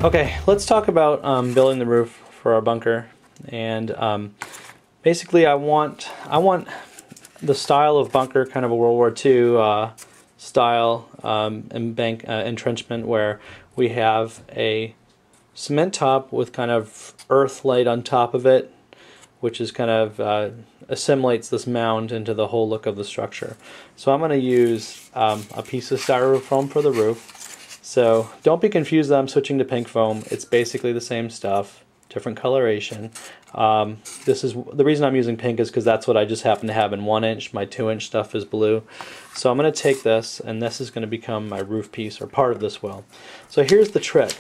Okay, let's talk about building the roof for our bunker. And basically, I want the style of bunker, kind of a World War II style entrenchment, where we have a cement top with kind of earth laid on top of it, which is kind of assimilates this mound into the whole look of the structure. So I'm going to use a piece of styrofoam for the roof. So don't be confused that I'm switching to pink foam. It's basically the same stuff, different coloration. This is the reason I'm using pink is because that's what I just happen to have in 1 inch. My 2-inch stuff is blue. So I'm going to take this, and this is going to become my roof piece, or part of this well. So here's the trick.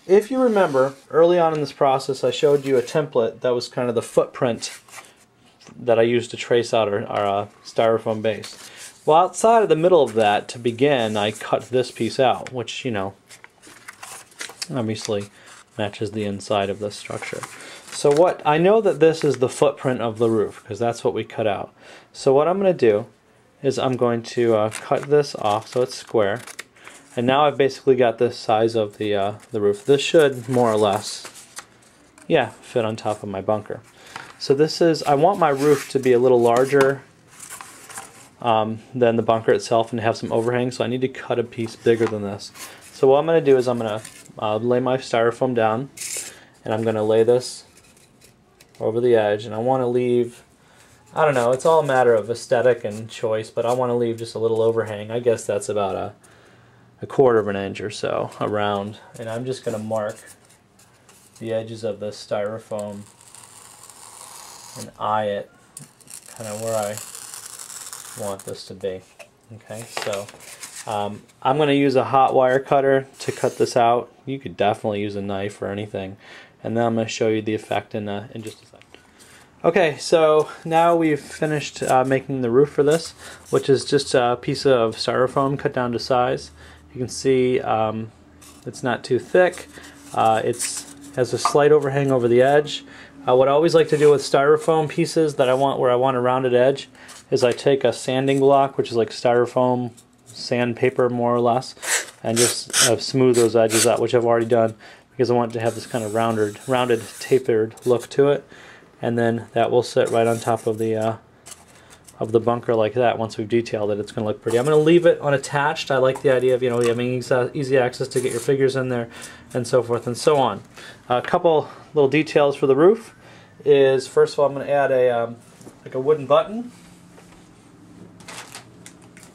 If you remember, early on in this process I showed you a template that was kind of the footprint that I used to trace out our styrofoam base. Well, outside of the middle of that, to begin, I cut this piece out, which, you know, obviously matches the inside of the structure. So what, I know that this is the footprint of the roof, because that's what we cut out. So what I'm going to do is I'm going to cut this off so it's square. And now I've basically got the size of the roof. This should, more or less, yeah, fit on top of my bunker. So this is, I want my roof to be a little larger than the bunker itself and have some overhang, so I need to cut a piece bigger than this. So what I'm going to do is I'm going to lay my styrofoam down, and I'm going to lay this over the edge, and I want to leave, I don't know, it's all a matter of aesthetic and choice, but I want to leave just a little overhang. I guess that's about a 1/4 of an inch or so around, and I'm just going to mark the edges of the styrofoam and eye it kind of where I want this to be. Okay, so I'm going to use a hot wire cutter to cut this out. You could definitely use a knife or anything, and then I'm going to show you the effect in just a second. Okay, so now we've finished making the roof for this, which is just a piece of styrofoam cut down to size. You can see it's not too thick. It has a slight overhang over the edge. What I always like to do with styrofoam pieces that where I want a rounded edge is I take a sanding block, which is like styrofoam sandpaper more or less, and just smooth those edges out, which I've already done, because I want it to have this kind of rounded, tapered look to it. And then that will sit right on top of the bunker like that. Once we've detailed it, it's going to look pretty. I'm going to leave it unattached. I like the idea of, you know, having easy access to get your figures in there, and so forth and so on. A couple little details for the roof is, first of all, I'm going to add like a wooden button.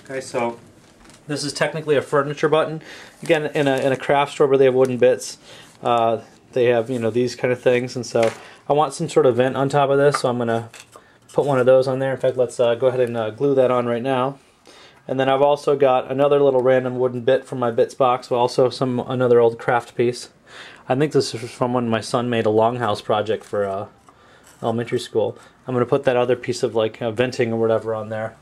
Okay, so this is technically a furniture button. Again, in a craft store where they have wooden bits, they have, you know, these kind of things, and so I want some sort of vent on top of this, so I'm going to put one of those on there. In fact, let's go ahead and glue that on right now. And then I've also got another little random wooden bit from my bits box, but also another old craft piece. I think this is from when my son made a longhouse project for elementary school. I'm going to put that other piece of like venting or whatever on there.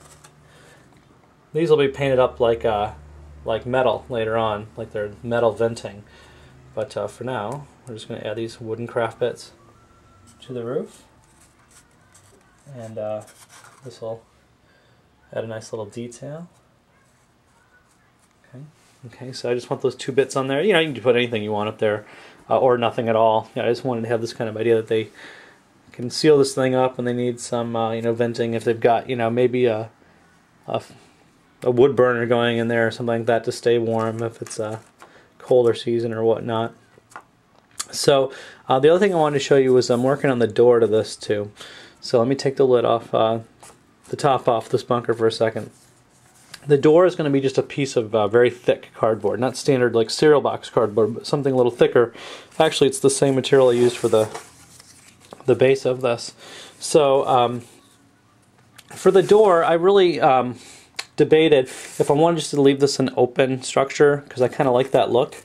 These will be painted up like metal later on, like they're metal venting. But for now, we're just going to add these wooden craft bits to the roof. And this will add a nice little detail. Okay, so I just want those 2 bits on there. You know, you can put anything you want up there, or nothing at all. Yeah, I just wanted to have this kind of idea that they can seal this thing up, and they need some, you know, venting if they've got, you know, maybe a wood burner going in there or something like that to stay warm if it's a colder season or whatnot. So the other thing I wanted to show you was I'm working on the door to this too. So let me take the lid off, the top off this bunker for a second. The door is going to be just a piece of very thick cardboard, not standard like cereal box cardboard, but something a little thicker. Actually, it's the same material I used for the base of this. So for the door, I really debated if I wanted just to leave this an open structure, because I kind of like that look,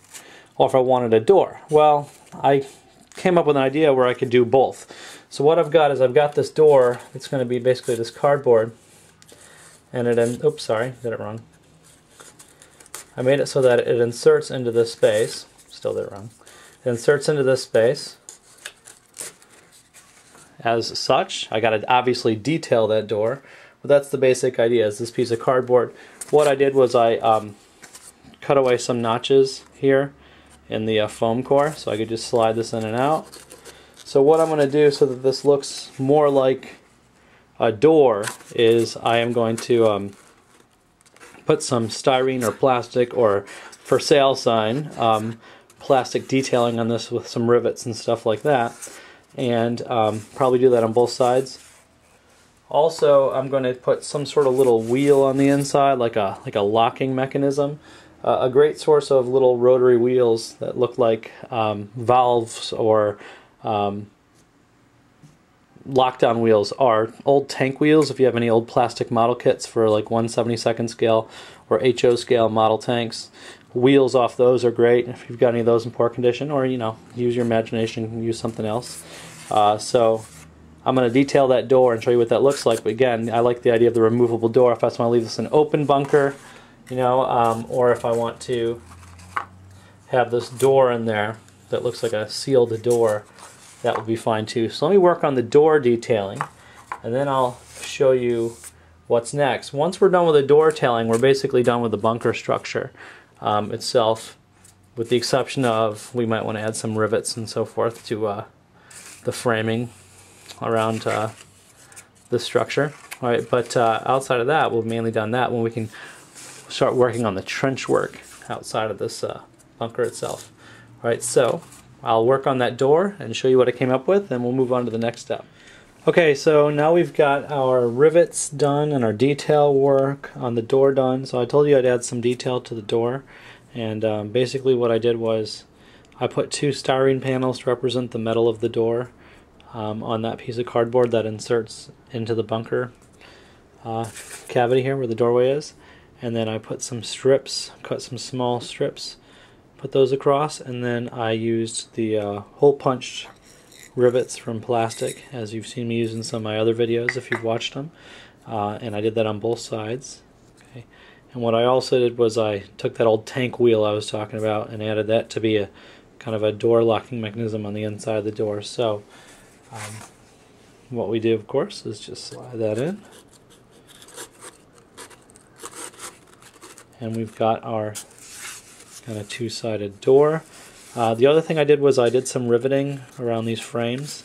or if I wanted a door. Well, I came up with an idea where I could do both. So what I've got is I've got this door. It's going to be basically this cardboard, and oops, sorry, did it wrong. I made it so that it inserts into this space. Still did it wrong. It inserts into this space as such. I got to obviously detail that door, but that's the basic idea. Is this piece of cardboard. What I did was I cut away some notches here in the foam core, so I could just slide this in and out. So what I'm going to do so that this looks more like a door is I am going to put some styrene or plastic or for sale sign plastic detailing on this with some rivets and stuff like that, and probably do that on both sides. Also, I'm going to put some sort of little wheel on the inside, like a locking mechanism. A great source of little rotary wheels that look like valves or lockdown wheels are old tank wheels. If you have any old plastic model kits for like 1/72 scale or HO scale model tanks, wheels off those are great if you've got any of those in poor condition, or use your imagination and use something else. So I'm going to detail that door and show you what that looks like. But again, I like the idea of the removable door if I just want to leave this an open bunker, or if I want to have this door in there that looks like a sealed door, that would be fine too. So let me work on the door detailing, and then I'll show you what's next. Once we're done with the door detailing, we're basically done with the bunker structure itself, with the exception of we might want to add some rivets and so forth to the framing around the structure. All right, but outside of that, we've mainly done that when we can start working on the trench work outside of this bunker itself. All right, so I'll work on that door and show you what I came up with, and we'll move on to the next step. Okay, so now we've got our rivets done and our detail work on the door done. So I told you I'd add some detail to the door, and basically what I did was I put 2 styrene panels to represent the metal of the door on that piece of cardboard that inserts into the bunker cavity here where the doorway is, and then I put some strips, cut some small strips, put those across, and then I used the hole punched rivets from plastic, as you've seen me use in some of my other videos if you've watched them, and I did that on both sides. Okay. And what I also did was I took that old tank wheel I was talking about and added that to be a kind of a door locking mechanism on the inside of the door. So what we do, of course, is just slide that in, and we've got our kind of 2-sided door. The other thing I did was I did some riveting around these frames.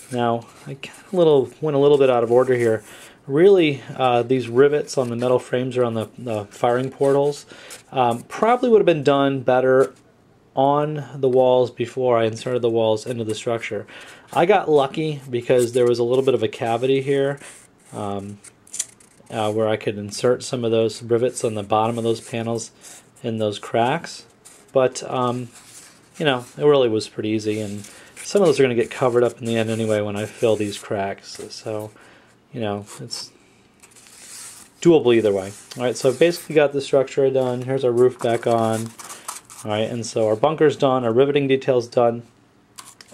Now, I went a little bit out of order here. Really, these rivets on the metal frames around the firing portals probably would have been done better on the walls before I inserted the walls into the structure. I got lucky because there was a little bit of a cavity here where I could insert some of those rivets on the bottom of those panels in those cracks, but it really was pretty easy, and some of those are going to get covered up in the end anyway when I fill these cracks, so it's doable either way. Alright, so I've basically got the structure done. Here's our roof back on. Alright, and so our bunker's done, our riveting detail's done.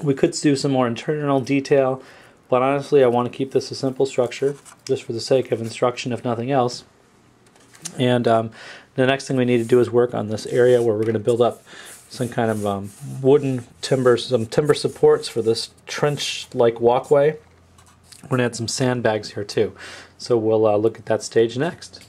We could do some more internal detail, but honestly I want to keep this a simple structure just for the sake of instruction, if nothing else. And the next thing we need to do is work on this area where we're going to build up some kind of wooden timber, some timber supports for this trench-like walkway. We're going to add some sandbags here too. So we'll look at that stage next.